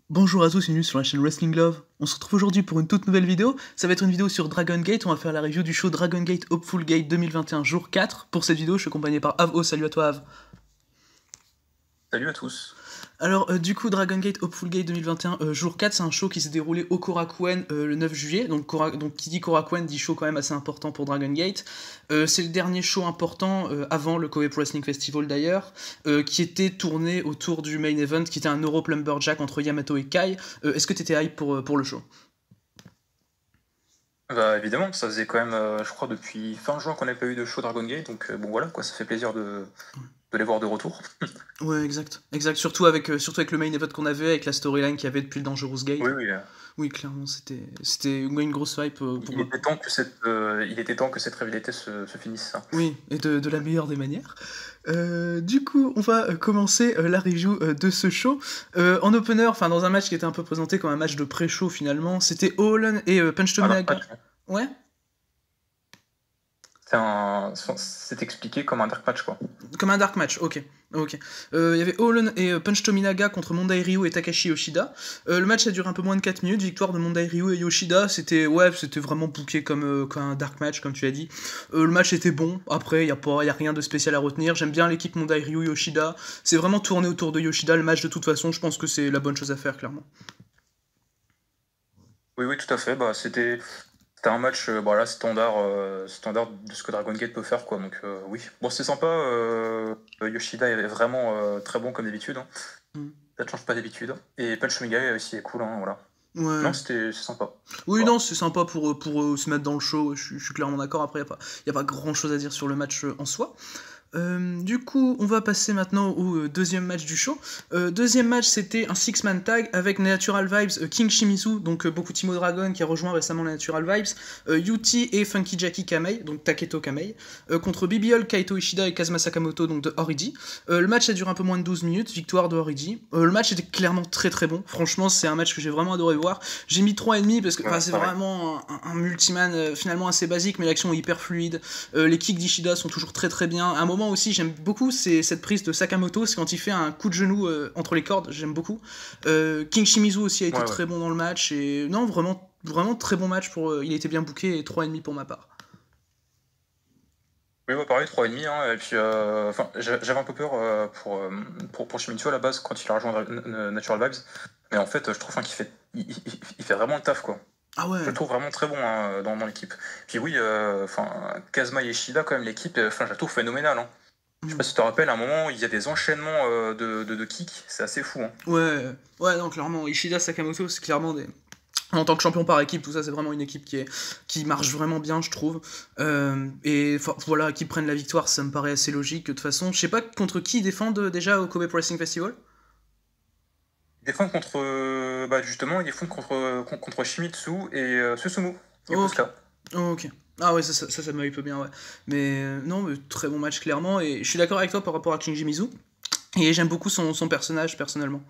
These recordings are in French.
Bonjour à tous, bienvenue sur la chaîne Wrestling Love. On se retrouve aujourd'hui pour une toute nouvelle vidéo. Ça va être une vidéo sur Dragon Gate. On va faire la review du show Dragon Gate Hopeful Gate 2021 jour 4. Pour cette vidéo, je suis accompagné par Avo. Salut à toi, Av. Salut à tous. Alors, du coup, Dragon Gate Hopeful Gate 2021 jour 4, c'est un show qui s'est déroulé au Korakuen le 9 juillet. Donc, qui dit Korakuen dit show quand même assez important pour Dragon Gate. C'est le dernier show important avant le Kobe Pro Wrestling Festival d'ailleurs, qui était tourné autour du main event, qui était un Euro Plumberjack entre Yamato et Kai. Est-ce que t'étais hype pour le show? Bah évidemment, ça faisait quand même, je crois, depuis fin juin qu'on n'avait pas eu de show Dragon Gate, donc bon voilà, quoi, ça fait plaisir de les voir de retour. Ouais, exact. Surtout avec le main event qu'on avait, avec la storyline qu'il y avait depuis le Dangerous Gate. Oui, oui, Oui, clairement, c'était une grosse hype pour il moi. était temps que cette rivalité se finisse, ça. Oui, et de la meilleure des manières. Du coup, on va commencer la review de ce show. En opener, enfin dans un match qui était un peu présenté comme un match de pré-show finalement, c'était Holland et Punch Ah non, Tominaga. Ouais. C'est expliqué comme un dark match, quoi. Comme un dark match, ok. Ok. Il y avait Holland et Punch Tominaga contre Mondai Ryu et Takashi Yoshida. Le match a duré un peu moins de 4 minutes. Victoire de Mondai Ryu et Yoshida. C'était vraiment booké comme un dark match, comme tu as dit. Le match était bon. Après, il y a rien de spécial à retenir. J'aime bien l'équipe Mondai Ryu Yoshida. C'est vraiment tourné autour de Yoshida. Le match, de toute façon, je pense que c'est la bonne chose à faire, clairement. Oui, oui, tout à fait. Bah, c'était un match voilà, standard de ce que Dragon Gate peut faire, quoi. Donc oui, bon, c'est sympa. Yoshida est vraiment très bon comme d'habitude, hein. Mm. Ça ne change pas d'habitude. Et Punch Mega aussi est cool, hein, voilà. Ouais. Non, c'est sympa. Oui, Voilà. non, c'est sympa pour se mettre dans le show. Je suis clairement d'accord. Après, y a pas grand chose à dire sur le match en soi. Du coup, on va passer maintenant au deuxième match du show. Deuxième match, c'était un six-man tag avec Natural Vibes, King Shimizu, donc Bokutimo Dragon qui a rejoint récemment les Natural Vibes, Yuti et Funky Jackie Kamei, donc Taketo Kamei, contre BBL, Kaito Ishida et Kazuma Sakamoto, donc de Origi. Le match a duré un peu moins de 12 minutes, victoire de Origi. Le match était clairement très très bon. Franchement, c'est un match que j'ai vraiment adoré voir. J'ai mis 3,5 parce que Ouais, c'est pareil. vraiment un multiman finalement assez basique, mais l'action est hyper fluide. Les kicks d'Ishida sont toujours très très bien. À un moment aussi, j'aime beaucoup, c'est cette prise de Sakamoto, c'est quand il fait un coup de genou entre les cordes, j'aime beaucoup. King Shimizu aussi a été Ouais, ouais. très bon dans le match, et non, vraiment, vraiment très bon match, il a été bien booké, et 3,5 pour ma part. Oui, ouais, pareil, 3,5, hein. Et puis, enfin, j'avais un peu peur pour Shimizu à la base quand il a rejoint Natural Vibes. Mais en fait, je trouve qu'il fait, il fait vraiment le taf, quoi. Ah ouais. Je le trouve vraiment très bon, hein, dans l'équipe. Puis oui, enfin, Kazuma et Ishida, quand même, l'équipe, enfin, je la trouve phénoménale, hein. Je sais pas si tu te rappelles, à un moment, il y a des enchaînements de kicks, c'est assez fou, hein. Ouais, non, clairement, Ishida, Sakamoto, c'est clairement des... En tant que champion par équipe, tout ça, c'est vraiment une équipe qui marche vraiment bien, je trouve. Et voilà, qu'ils prennent la victoire, ça me paraît assez logique. De toute façon, je sais pas contre qui ils défendent déjà au Kobe Pro Wrestling Festival. Ils défendent contre, bah justement, ils défendent contre Shimizu et Susumu, Ok. Yokosuka. Ok. Ah ouais, ça me hype bien, ouais. Mais non, mais très bon match, clairement. Et je suis d'accord avec toi par rapport à King Mizu. Et j'aime beaucoup son personnage, personnellement.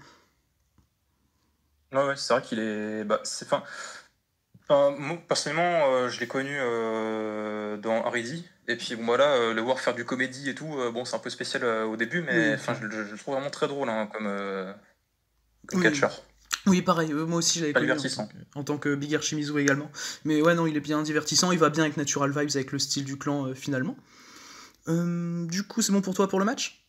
Ouais, ouais, c'est vrai qu'il est. Bah, moi, personnellement, je l'ai connu dans Haridi. Et puis, bon, voilà, le voir faire du comédie et tout, bon, c'est un peu spécial au début, mais Oui, enfin, je le trouve vraiment très drôle, hein, comme oui. catcheur. Oui, pareil, moi aussi je l'avais Pas connu divertissant. en tant que Big Shimizu également. Mais ouais, non, il est bien divertissant, il va bien avec Natural Vibes, avec le style du clan finalement. Du coup, c'est bon pour toi pour le match?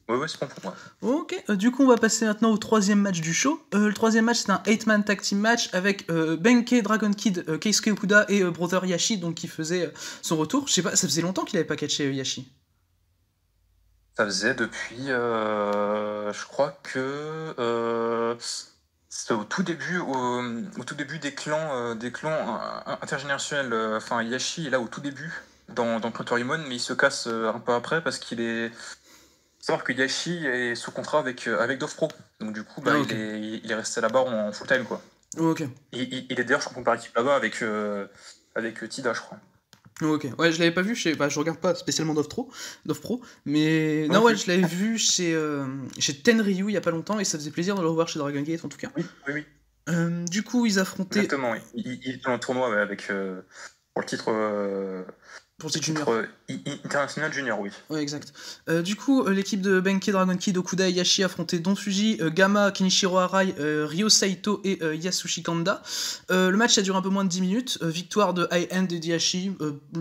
Ouais, ouais, c'est bon pour moi. Ok, du coup on va passer maintenant au troisième match du show. Le troisième match c'est un 8-man tag team match avec Benkei, Dragon Kid, Keisuke Okuda et Brother Yashi donc qui faisait son retour. Je sais pas, ça faisait longtemps qu'il avait pas catché Yashi. Ça faisait depuis, je crois que c'était au tout début des clans intergénérationnels. Enfin, Yashi est là au tout début dans Clan Torimon, mais il se casse un peu après parce qu'il est. Faut savoir que Yashi est sous contrat avec Dove Pro, donc du coup, bah, Ah ok, il est resté là-bas en full time, quoi. ok, Il est d'ailleurs champion par équipe là-bas avec Tida, je crois. ok. Ouais, je l'avais pas vu je regarde pas spécialement Dove Pro, mais Moi non non ouais, plus. je l'avais vu chez Tenryu il y a pas longtemps et ça faisait plaisir de le revoir chez Dragon Gate en tout cas. Oui, oui, oui. Du coup ils affrontaient... Exactement, oui. Il est dans le tournoi, ouais, pour le titre Pour ces juniors. Titre international junior, oui. Ouais, exact. Du coup, l'équipe de Benkei Dragon Kid, Okuda et Yashi affrontaient Don Fuji, Gama, Kenichiro Arai, Ryo Saito et Yasushi Kanda. Le match a duré un peu moins de 10 minutes. Victoire de High End et Yashi,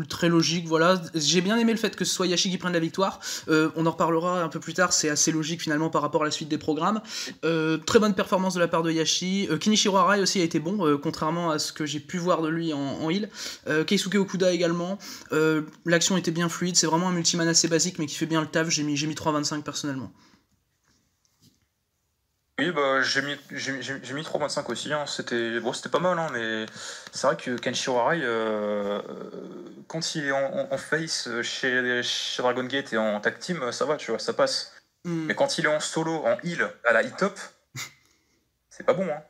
très logique, voilà. J'ai bien aimé le fait que ce soit Yashi qui prenne la victoire. On en reparlera un peu plus tard, c'est assez logique finalement par rapport à la suite des programmes. Très bonne performance de la part de Yashi. Kenichiro Arai aussi a été bon, contrairement à ce que j'ai pu voir de lui en heal. Keisuke Okuda également. L'action était bien fluide, c'est vraiment un multiman assez basique mais qui fait bien le taf, j'ai mis 3,25 personnellement. Oui, bah, j'ai mis 3,25 aussi, hein. C'était pas mal, hein, mais c'est vrai que Kenshiro Arai, quand il est en face chez Dragon Gate et en tag team, ça va, tu vois, ça passe. Mais quand il est en solo, en heal, à la hit-top, c'est pas bon, hein.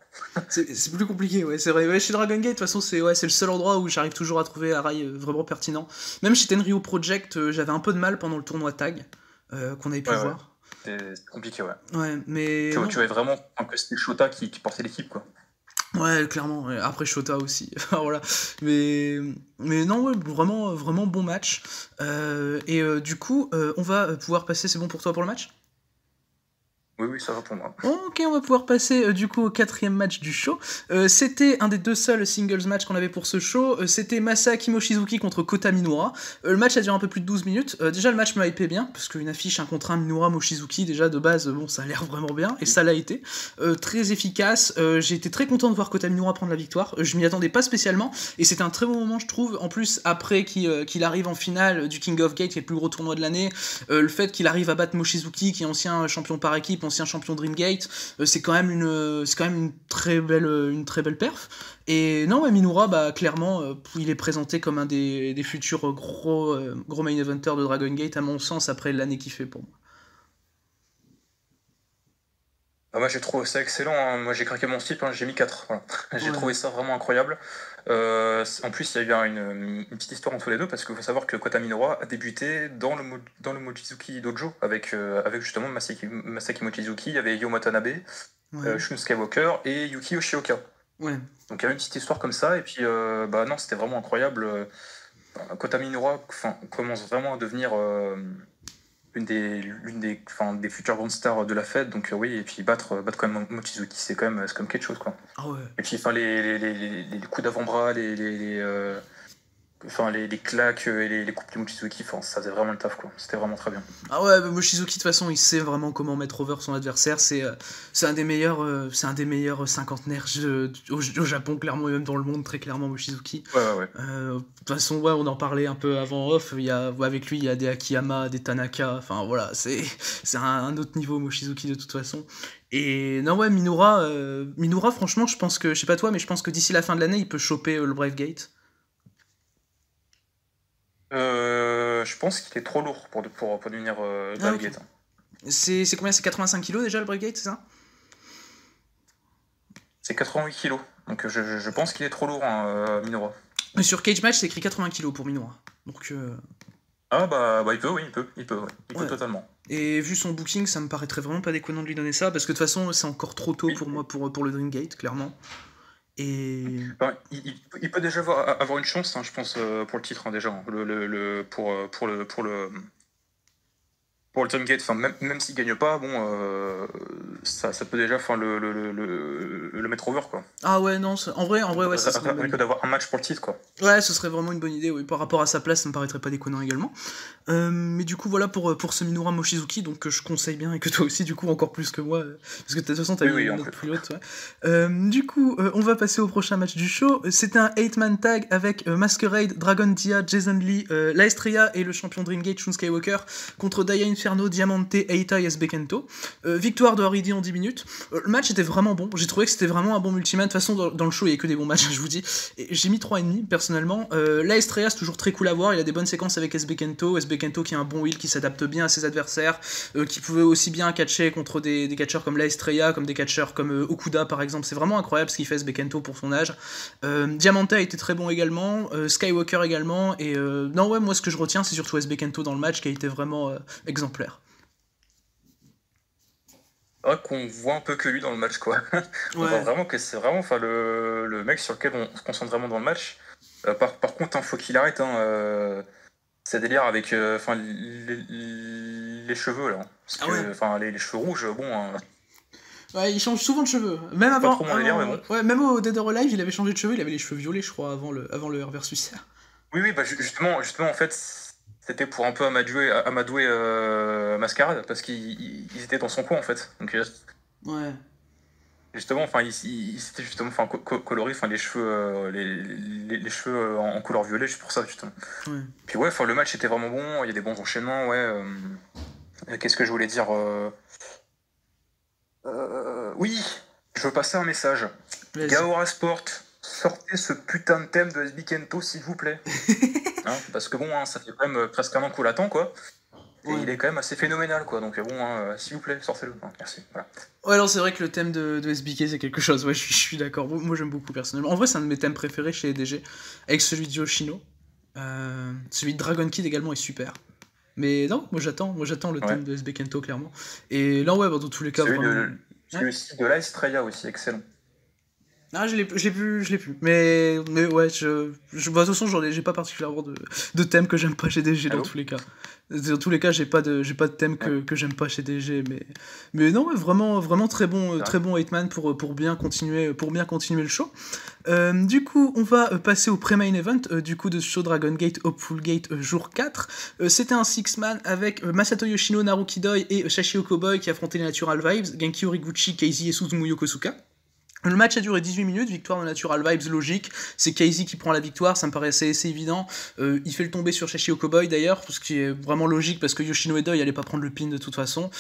C'est plus compliqué, ouais, c'est vrai. Ouais, chez Dragon Gate, de toute façon, c'est le seul endroit où j'arrive toujours à trouver Arai vraiment pertinent. Même chez Tenryu Project, j'avais un peu de mal pendant le tournoi tag qu'on avait pu voir. C'est compliqué, ouais. Ouais, mais. Tu vois vraiment que c'était Shota qui portait l'équipe, quoi. Ouais, clairement. Ouais. Après Shota aussi. Voilà. Mais non, ouais, vraiment, vraiment bon match. Du coup, on va pouvoir passer. C'est bon pour toi pour le match ? Oui, ça va pour moi. Ok, on va pouvoir passer du coup au 4e match du show. C'était un des deux seuls singles match qu'on avait pour ce show. C'était Masaaki Mochizuki contre Kota Minoura. Le match a duré un peu plus de 12 minutes. Déjà, le match me hypait bien, parce qu'une affiche 1 contre 1 Minoura-Mochizuki, déjà de base, bon, ça a l'air vraiment bien, et ça l'a été. Très efficace. J'ai été très content de voir Kota Minoura prendre la victoire. Je m'y attendais pas spécialement, et c'était un très bon moment, je trouve. En plus, après qu'il arrive en finale du King of Gate, qui est le plus gros tournoi de l'année, le fait qu'il arrive à battre Mochizuki, qui est ancien champion par équipe, ancien champion Dreamgate, c'est quand même une très belle perf. Et non, ouais, Minoura, bah, clairement, il est présenté comme un des futurs gros main eventers de Dragon Gate, à mon sens, après l'année qu'il fait pour moi. Moi j'ai trouvé ça excellent, hein. Moi j'ai craqué mon slip, hein. J'ai mis 4. Voilà. J'ai trouvé ça vraiment incroyable. En plus il y a eu une petite histoire entre les deux, parce qu'il faut savoir que Kota Minoura a débuté dans le Mochizuki Dojo avec justement Masaki Mochizuki, il y avait Yo Watanabe, Shun Skywalker et Yuki Yoshioka. Ouais. Donc il y a une petite histoire comme ça, et puis non, c'était vraiment incroyable. Kota Minoura commence vraiment à devenir l'une des futures grandes stars de la fête, donc oui, et puis battre quand même Mochizuki, c'est quand même quelque chose, quoi. Ah ouais. Et puis les coups d'avant-bras, les claques et les coups de Mochizuki, ça faisait vraiment le taf, quoi. C'était vraiment très bien. Ah ouais, Mochizuki de toute façon il sait vraiment comment mettre over son adversaire, c'est un des meilleurs cinquantenaires au Japon, clairement, et même dans le monde, très clairement, Mochizuki. Ouais. De toute façon, ouais, on en parlait un peu avant off, avec lui il y a des Akiyama, des Tanaka, enfin voilà, c'est un autre niveau Mochizuki de toute façon. Et non, ouais, Minoura, franchement, je pense que, je sais pas toi, mais je pense que d'ici la fin de l'année il peut choper le Brave Gate. Je pense qu'il est trop lourd pour devenir Brave Gate. C'est combien? C'est 85 kilos déjà le Brave Gate, c'est ça? C'est 88 kilos. Donc je pense qu'il est trop lourd, hein, Minoura. Mais sur Cage Match, c'est écrit 80 kilos pour Minoura. Donc. Ah bah il peut, oui, il peut totalement. Et vu son booking, ça me paraîtrait vraiment pas déconnant de lui donner ça, parce que de toute façon, c'est encore trop tôt pour moi pour le Dreamgate, clairement. Et... Enfin, il peut déjà avoir une chance, hein, je pense, pour le titre, hein, déjà. Pour le Dreamgate, même s'il gagne pas, bon, ça peut déjà le mettre over, quoi. Ah ouais, non, en vrai, ouais, ça serait une bonne d'avoir un match pour le titre, quoi. Ouais, ce serait vraiment une bonne idée, oui. Par rapport à sa place, ça me paraîtrait pas déconnant également. Mais du coup, voilà pour ce Minoura Mochizuki, donc je conseille bien, et que toi aussi, du coup, encore plus que moi, parce que de toute façon, t'as mis une note plus haute, ouais. Du coup, on va passer au prochain match du show. C'était un 8-man tag avec Masquerade, Dragon Dia, Jason Lee, La Estrella et le champion Dreamgate, Shun Skywalker, contre Daya Inferno, Diamante, Eita et SB Kento. Victoire de Haridi en 10 minutes. Le match était vraiment bon, j'ai trouvé que c'était vraiment un bon multiman. De toute façon, dans le show, il y a que des bons matchs, je vous dis. Et j'ai mis 3,5 personnellement. La Estrella, c'est toujours très cool à voir, il a des bonnes séquences avec SB Kento qui est un bon heal, qui s'adapte bien à ses adversaires, qui pouvait aussi bien catcher contre des catcheurs comme La Estrella, comme des catcheurs comme Okuda par exemple. C'est vraiment incroyable ce qu'il fait SB Kento pour son âge. Diamante a été très bon également, Skywalker également, et non ouais, moi ce que je retiens c'est surtout SB Kento dans le match qui a été vraiment exemplaire. C'est vrai qu'on voit un peu que lui dans le match, quoi. On voit vraiment que c'est vraiment le mec sur lequel on se concentre vraiment dans le match. Par contre, faut qu'il arrête, hein, c'est délire avec les cheveux là. Parce Ah ouais. que les cheveux rouges, bon. Ouais, il change souvent de cheveux. Même Pas avant, trop mon délire, mais bon. ouais, même au Dead or Alive, il avait changé de cheveux, il avait les cheveux violets, je crois, avant le R versus R. Oui, bah justement, en fait, c'était pour un peu amadouer Mascarade, parce qu'ils étaient dans son coin en fait. Donc Ouais. justement, il s'était justement coloré, les cheveux, les cheveux en couleur violet, juste pour ça justement. Ouais. Puis ouais, le match était vraiment bon, il y a des bons enchaînements, ouais. Qu'est-ce que je voulais dire oui, je veux passer un message. Vas-y. Gaora Sport, sortez ce putain de thème de SB Kento, s'il vous plaît. Parce que bon, ça fait quand même presque un an qu'on l'attend, quoi. Et Ouais. il est quand même assez phénoménal, quoi. Donc bon, s'il vous plaît, sortez-le. Merci. Voilà. Ouais, alors c'est vrai que le thème de SBK c'est quelque chose, ouais, je suis d'accord. Moi j'aime beaucoup personnellement. En vrai, c'est un de mes thèmes préférés chez EDG, avec celui de Yoshino. Celui de Dragon Kid également est super. Mais non, moi j'attends le thème de SB Kento clairement. Et là, ouais, bah, dans tous les cas, celui aussi de l'Ice Traya aussi, excellent. Ah, je l'ai plus. Mais ouais, bah, de toute façon, j'ai pas particulièrement de thème que j'aime pas chez DG dans tous les cas. Dans tous les cas, j'ai pas de thème que j'aime pas chez DG, mais non, ouais, vraiment très bon 8-man pour bien continuer le show. Du coup, on va passer au pré-main event du coup de ce show Dragon Gate Hopeful Gate jour 4. C'était un 6-man avec Masato Yoshino, Naruki Doi et Shachio Cowboy qui affrontaient les Natural Vibes, Genki Horiguchi, Casey et Suzumu Yokosuka. Le match a duré 18 minutes, victoire de Natural Vibes logique, c'est Casey qui prend la victoire, ça me paraît assez évident, il fait le tomber sur Shachio Cowboy d'ailleurs, ce qui est vraiment logique parce que Yoshino et Doi allaient pas prendre le pin de toute façon.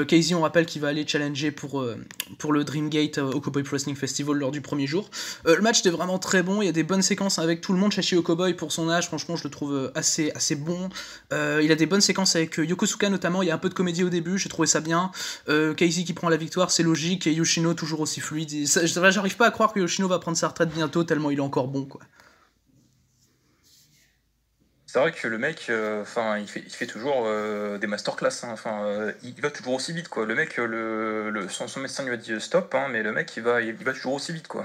Casey, on rappelle qu'il va aller challenger pour le Dream Gate au Cowboy Pro Wrestling Festival lors du premier jour. Le match était vraiment très bon, il y a des bonnes séquences avec tout le monde, Shachio Cowboy pour son âge, franchement je le trouve assez bon, il a des bonnes séquences avec Yokosuka notamment, il y a un peu de comédie au début, j'ai trouvé ça bien, Casey qui prend la victoire, c'est logique, et Yoshino toujours aussi fluide, j'arrive pas à croire que Yoshino va prendre sa retraite bientôt tellement il est encore bon, quoi. C'est vrai que le mec, il fait toujours des masterclass. Il va toujours aussi vite, quoi. Le mec, son médecin lui a dit stop, mais le mec, il va toujours aussi vite, quoi.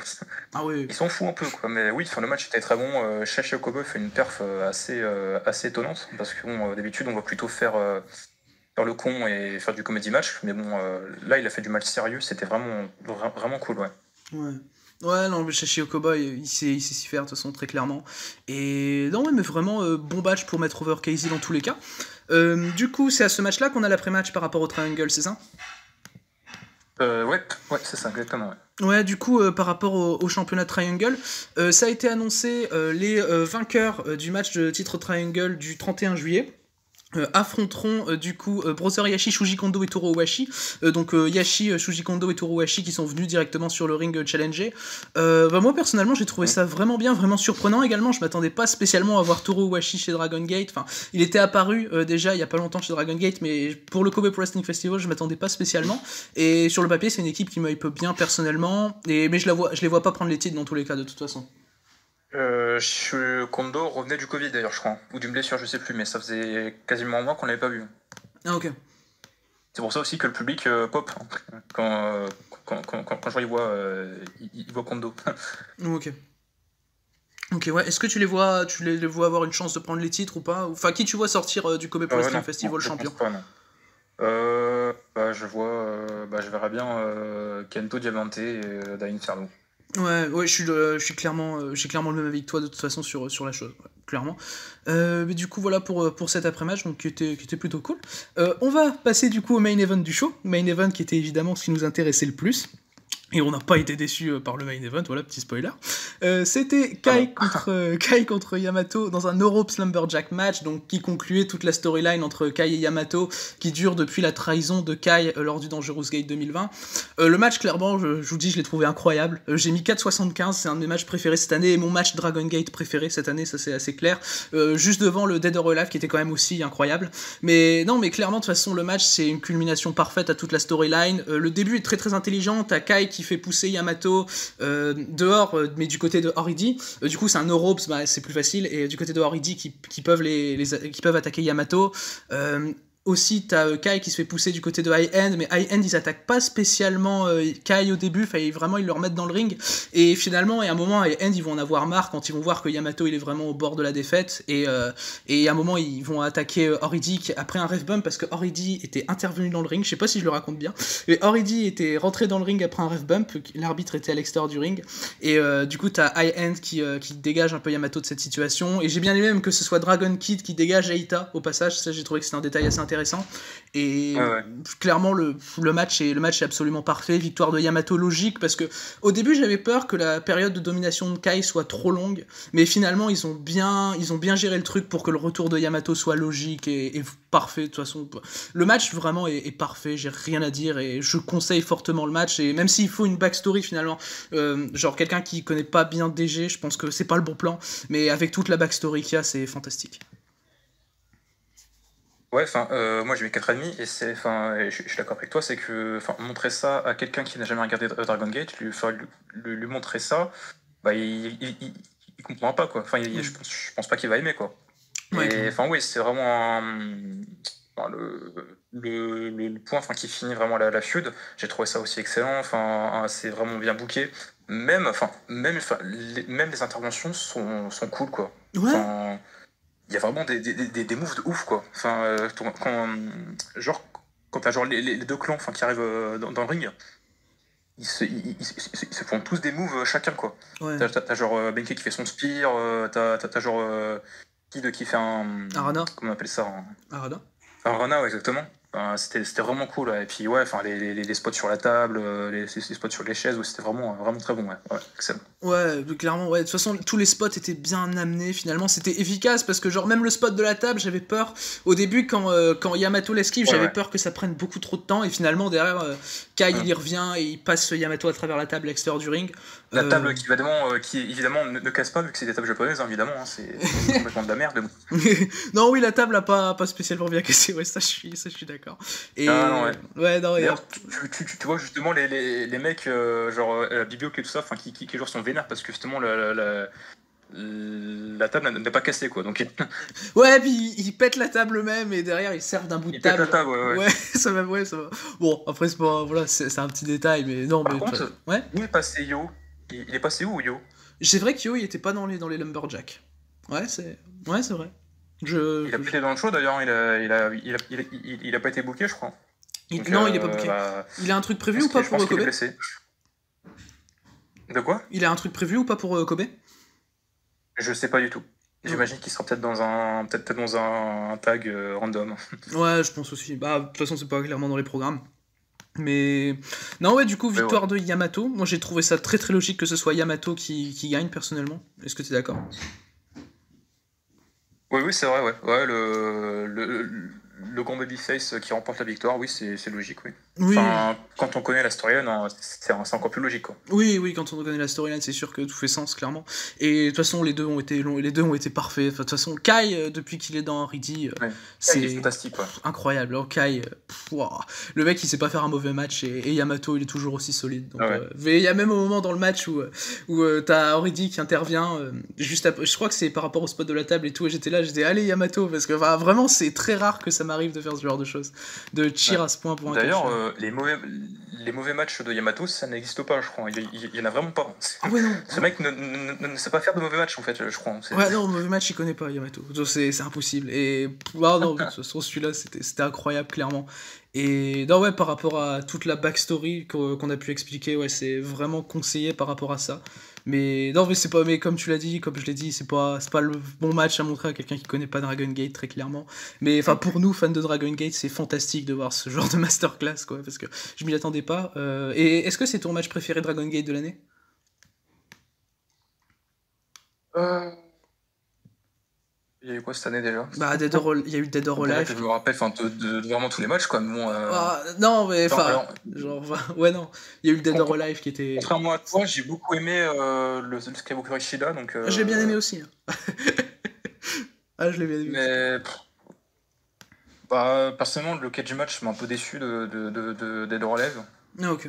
Ah oui. Il s'en fout un peu, quoi. Mais oui, le match était très bon. Shachio Cowboy fait une perf assez étonnante, parce que bon, d'habitude, on va plutôt faire le con et faire du comedy match, mais bon, là, il a fait du match sérieux. C'était vraiment cool, ouais. Ouais, non, mais Shachio Cowboy, il sait s'y faire, de toute façon, très clairement. Et non, ouais, mais vraiment, bon match pour mettre over Casey dans tous les cas. Du coup, c'est à ce match-là qu'on a l'après-match par rapport au Triangle, c'est ça ? Ouais, c'est ça, exactement, ouais. Ouais, du coup, par rapport au championnat Triangle, ça a été annoncé, les vainqueurs du match de titre Triangle du 31 juillet. Affronteront du coup Brother Yashi, Shuji Kondo et Toru Owashi. Donc Yashi, Shuji Kondo et Toru Owashi qui sont venus directement sur le ring challenger. Moi personnellement j'ai trouvé ça vraiment bien, vraiment surprenant également. Je m'attendais pas spécialement à voir Toru Owashi chez Dragon Gate. Enfin, il était apparu déjà il y a pas longtemps chez Dragon Gate, mais pour le Kobe Pro Wrestling Festival je m'attendais pas spécialement. Et sur le papier c'est une équipe qui m'hype bien personnellement. Mais je les vois pas prendre les titres dans tous les cas de toute façon. Kondo revenait du Covid d'ailleurs, je crois, ou d'une blessure, je sais plus, mais ça faisait quasiment un mois qu'on l'avait pas vu. Ah, ok. C'est pour ça aussi que le public pop quand je vois il voit Kondo. Ok. Ok, ouais. Est-ce que tu les vois avoir une chance de prendre les titres ou pas ? Enfin, qui tu vois sortir du Kobe Pro Wrestling Festival champion ? Je pense pas, non. Je verrais bien Kento Diamante et Dain Inferno. Ouais, je suis clairement le même avec toi de toute façon sur la chose, ouais, clairement. Mais du coup voilà pour cet après-match donc qui était plutôt cool. On va passer du coup au main event du show, main event qui était évidemment ce qui nous intéressait le plus. Et on n'a pas été déçus par le main event, voilà, petit spoiler. C'était Kai contre Yamato dans un No Ropes Lumberjack match, donc qui concluait toute la storyline entre Kai et Yamato, qui dure depuis la trahison de Kai lors du Dangerous Gate 2020. Le match, clairement, je vous dis, je l'ai trouvé incroyable. J'ai mis 4,75, c'est un de mes matchs préférés cette année, et mon match Dragon Gate préféré cette année, ça c'est assez clair. Juste devant le Dead or Alive, qui était quand même aussi incroyable. Mais non, mais clairement, de toute façon, le match, c'est une culmination parfaite à toute la storyline. Le début est très très intelligent, t'as Kai qui fait pousser Yamato dehors, mais du côté de Horidi. Du coup, c'est un no ropes, c'est plus facile. Et du côté de Horidi qui peuvent attaquer Yamato. aussi, t'as Kai qui se fait pousser du côté de High End, mais High End ils attaquent pas spécialement Kai au début, vraiment ils le remettent dans le ring, et finalement, à un moment, High End ils vont en avoir marre quand ils vont voir que Yamato il est vraiment au bord de la défaite, et à un moment ils vont attaquer Oridi après un ref bump parce que Oridi était intervenu dans le ring, je sais pas si je le raconte bien, mais Oridi était rentré dans le ring après un ref bump, l'arbitre était à l'extérieur du ring, et du coup t'as High End qui dégage un peu Yamato de cette situation, et j'ai bien aimé même que ce soit Dragon Kid qui dégage Eita au passage, ça j'ai trouvé que c'était un détail assez intéressant. Et clairement le match est absolument parfait, victoire de Yamato logique, parce que au début j'avais peur que la période de domination de Kai soit trop longue, mais finalement ils ont bien géré le truc pour que le retour de Yamato soit logique et parfait. De toute façon le match vraiment est parfait, j'ai rien à dire, et je conseille fortement le match, et même s'il faut une backstory finalement, genre quelqu'un qui connaît pas bien DG, je pense que c'est pas le bon plan, mais avec toute la backstory qu'il y a, c'est fantastique. Ouais, moi j'ai mis 4,5 et je suis d'accord avec toi, c'est que montrer ça à quelqu'un qui n'a jamais regardé Dragon Gate, lui montrer ça, bah il comprendra pas quoi. Je pense pas qu'il va aimer quoi. Ouais, et oui, c'est vraiment le point qui finit vraiment la feud. J'ai trouvé ça aussi excellent. C'est vraiment bien booké. Même les interventions sont cool quoi. Ouais. Il y a vraiment des moves de ouf quoi. Quand t'as genre les deux clans qui arrivent dans le ring, ils se font tous des moves chacun quoi. Ouais. T'as genre Benkei qui fait son spear, t'as genre Kid qui fait un... Arana. Comment on appelle ça Arana. Arana, ouais, exactement. C'était vraiment cool. Ouais. Et puis ouais, les spots sur la table, les spots sur les chaises, c'était vraiment très bon. Ouais, excellent. Ouais, clairement, ouais. De toute façon, tous les spots étaient bien amenés, finalement. C'était efficace, parce que, genre, même le spot de la table, j'avais peur. Au début, quand Yamato l'esquive, j'avais peur que ça prenne beaucoup trop de temps. Et finalement, derrière, Kai, il y revient et il passe Yamato à travers la table à l'extérieur du ring. La table qui évidemment ne casse pas, vu que c'est des tables japonaises, hein, évidemment. C'est complètement de la merde. Non, oui, la table a pas spécialement bien cassé. Ouais, ça, je suis d'accord. Et... non, ouais. Ouais, non, d'ailleurs, tu vois justement les mecs, genre Bibiok et tout ça, qui genre sont vénères parce que justement la table n'a pas cassé quoi. Donc ouais, puis ils pètent la table même et derrière ils servent d'un bout de table. Ils pètent la table, ouais. ça va. Bon, après c'est pas, voilà, c'est un petit détail, mais non. Par mais contre, ouais. Où est passé Yo? Il est passé où Yo? C'est vrai qu'Yo il était pas dans les Lumberjacks. Ouais, c'est vrai. Il a pas été dans le show d'ailleurs. Il a pas été booké, je crois. Non, il est pas booké. Il a un truc prévu ou pas pour Kobe? De quoi? Il a un truc prévu ou pas pour Kobe? Je sais pas du tout. J'imagine qu'il sera peut-être dans un tag random. Ouais, je pense aussi. Bah, de toute façon, c'est pas clairement dans les programmes. Mais non, ouais, du coup, victoire de Yamato. Moi, j'ai trouvé ça très très logique que ce soit Yamato qui gagne, personnellement. Est-ce que tu es d'accord? Oui, c'est vrai, ouais. Ouais, le grand babyface qui remporte la victoire, oui, c'est logique, oui. Quand on connaît la storyline, c'est encore plus logique, quoi. Oui, quand on connaît la storyline, c'est sûr que tout fait sens, clairement. Et de toute façon, les deux ont été parfaits. De toute façon, Kai, depuis qu'il est dans Ridi, c'est fantastique, quoi. Incroyable. Alors, Kai, le mec, il sait pas faire un mauvais match, et Yamato, il est toujours aussi solide. Donc, mais il y a même un moment dans le match où t'as Oridi qui intervient, juste après, je crois que c'est par rapport au spot de la table et tout, et j'étais là, allez Yamato, parce que vraiment, c'est très rare que ça m'arrive de faire ce genre de choses, de cheer à ce point pour un D'ailleurs, les mauvais matchs de Yamato, ça n'existe pas, je crois. Il y en a vraiment pas. Ah ouais, non. Ce mec ne sait pas faire de mauvais matchs, en fait, je crois. Ouais, non, mauvais match, il connaît pas Yamato. C'est impossible. Et non, de toute façon, celui-là, c'était incroyable, clairement. Et non, ouais, par rapport à toute la backstory qu'on a pu expliquer, ouais, c'est vraiment conseillé par rapport à ça. Mais non, mais c'est pas, mais comme tu l'as dit, comme je l'ai dit, c'est pas le bon match à montrer à quelqu'un qui connaît pas Dragon Gate, très clairement. Mais enfin, pour nous, fans de Dragon Gate, c'est fantastique de voir ce genre de masterclass, quoi, parce que je m'y attendais pas. Et est-ce que c'est ton match préféré Dragon Gate de l'année? Il y a eu quoi cette année déjà? Bah, il y a eu Dead or Alive. Je me rappelle de vraiment tous les matchs, quoi. Mais bon, non, mais enfin. Ouais, non. Il y a eu Dead or Alive qui était. Contrairement à toi, j'ai beaucoup aimé le Skywalker Ishida. Donc, je l'ai bien aimé aussi. Je l'ai bien aimé mais... aussi. Personnellement, le cage match m'a un peu déçu de Dead or Alive. Ah, ok.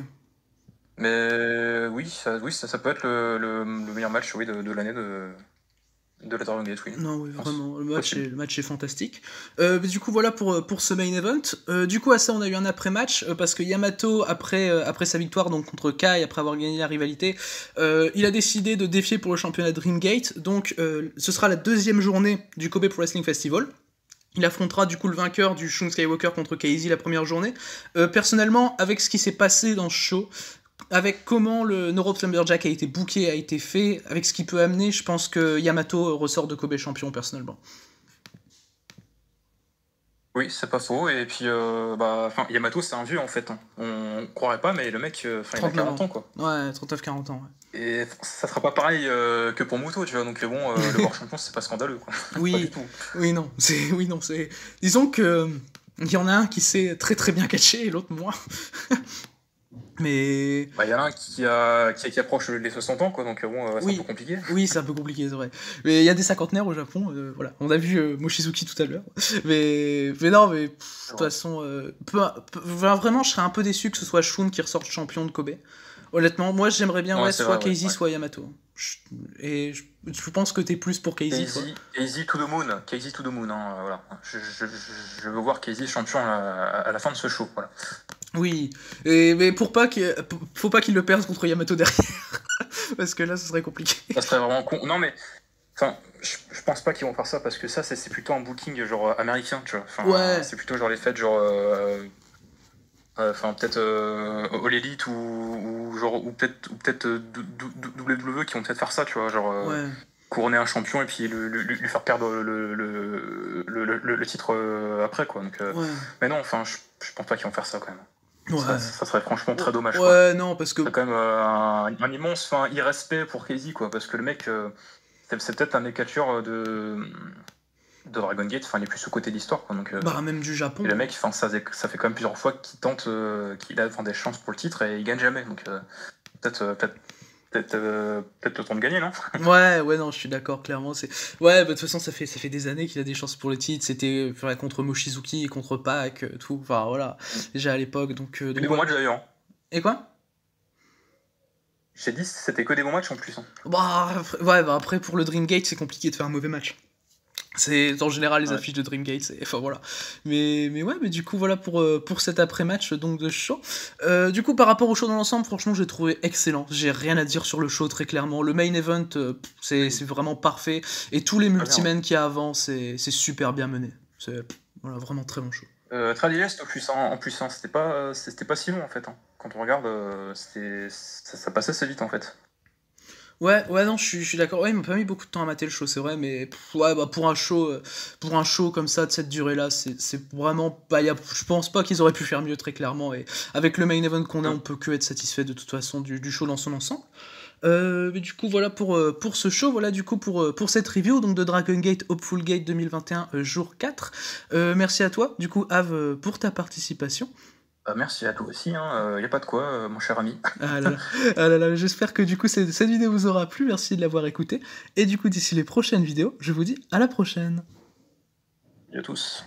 Mais oui, ça peut être le meilleur match de l'année de de la Dragon Gate, oui. Non, oui, je pense. vraiment, Possible. le match est fantastique. Mais du coup, voilà pour ce main event. Du coup, à ça, on a eu un après-match, parce que Yamato, après sa victoire donc, contre Kai, après avoir gagné la rivalité, il a décidé de défier pour le championnat Dreamgate. Donc, ce sera la deuxième journée du Kobe Pro Wrestling Festival. Il affrontera du coup le vainqueur du Shun Skywalker contre KZ la première journée. Personnellement, avec ce qui s'est passé dans ce show, avec comment le No Rope Lumberjack a été booké, a été fait, avec ce qu'il peut amener, je pense que Yamato ressort de Kobe champion personnellement. Oui, c'est pas faux. Et puis, Yamato, c'est un vieux en fait. Hein. On croirait pas, mais le mec, il a 40 ans quoi. Ouais, 39-40 ans. Ouais. Et ça sera pas pareil que pour Muto, tu vois. Donc bon, le voir champion, c'est pas scandaleux quoi. Oui, pas du tout. Oui, non, c'est. Disons que il y en a un qui sait très très bien catcher et l'autre moins. Mais. Il y en a un qui approche les 60 ans, quoi, donc bon, c'est un peu compliqué. Oui, c'est un peu compliqué, c'est vrai. Mais il y a des cinquantenaires au Japon, voilà. On a vu Mochizuki tout à l'heure. Mais non, mais de toute façon, vraiment, je serais un peu déçu que ce soit Shun qui ressorte champion de Kobe. Honnêtement, moi j'aimerais bien soit KZ, soit Yamato. Et je pense que t'es plus pour KZ. KZ to the moon, hein, voilà. Je veux voir KZ champion à la fin de ce show, voilà. Oui, mais faut pas qu'il le perde contre Yamato derrière, parce que là ce serait compliqué. Ça serait vraiment con. Non mais, enfin, je pense pas qu'ils vont faire ça parce que ça c'est plutôt un booking genre américain, tu vois. Enfin, ouais. C'est plutôt genre les fêtes genre, peut-être All Elite ou peut-être WWE qui vont peut-être faire ça, tu vois, genre. Ouais. Couronner un champion et puis lui faire perdre le titre après quoi. Donc, ouais. Mais non, enfin je pense pas qu'ils vont faire ça quand même. Ouais. Ça serait franchement très dommage. Ouais, quoi. Non, parce que. C'est quand même un immense irrespect pour KZ, quoi, parce que le mec, c'est peut-être un des catcheurs de Dragon Gate, il est plus sous-côté de l'histoire. Quoi, donc, même du Japon. Et le mec, ça fait quand même plusieurs fois qu'il tente, qu'il a des chances pour le titre et il gagne jamais. Donc peut-être le temps de gagner, non? Ouais, non, je suis d'accord, clairement. Ouais, de toute façon, ça fait des années qu'il a des chances pour le titre. C'était contre Mochizuki, contre Pac, tout. Enfin, voilà, déjà à l'époque. Donc, des bons matchs d'ailleurs. Et quoi? J'ai dit c'était que des bons matchs en plus. Hein. Après, pour le Dreamgate, c'est compliqué de faire un mauvais match. C'est en général les affiches de Dreamgate, enfin voilà. Mais du coup voilà pour cet après-match donc de show. Du coup par rapport au show dans l'ensemble, franchement j'ai trouvé excellent. J'ai rien à dire sur le show très clairement. Le main event c'est vraiment parfait et tous les multimen qu'il y a avant c'est super bien mené. C'est voilà vraiment très bon show. Très digeste en plus hein. C'était pas si long en fait. Hein. Quand on regarde ça passait assez vite en fait. Ouais, non, je suis d'accord. Ouais, il m'a pas mis beaucoup de temps à mater le show, c'est vrai, mais pour un show comme ça de cette durée-là, c'est vraiment je pense pas qu'ils auraient pu faire mieux très clairement. Et avec le main event qu'on a, on peut que être satisfait de toute façon du show dans son ensemble. Mais du coup voilà pour ce show, voilà du coup pour cette review donc de Dragon Gate Hopeful Gate 2021 jour 4. Merci à toi du coup Ave pour ta participation. Merci à toi aussi, y a pas de quoi, mon cher ami. Ah là là, j'espère que du coup cette vidéo vous aura plu, merci de l'avoir écoutée. Et du coup d'ici les prochaines vidéos, je vous dis à la prochaine. Salut à tous.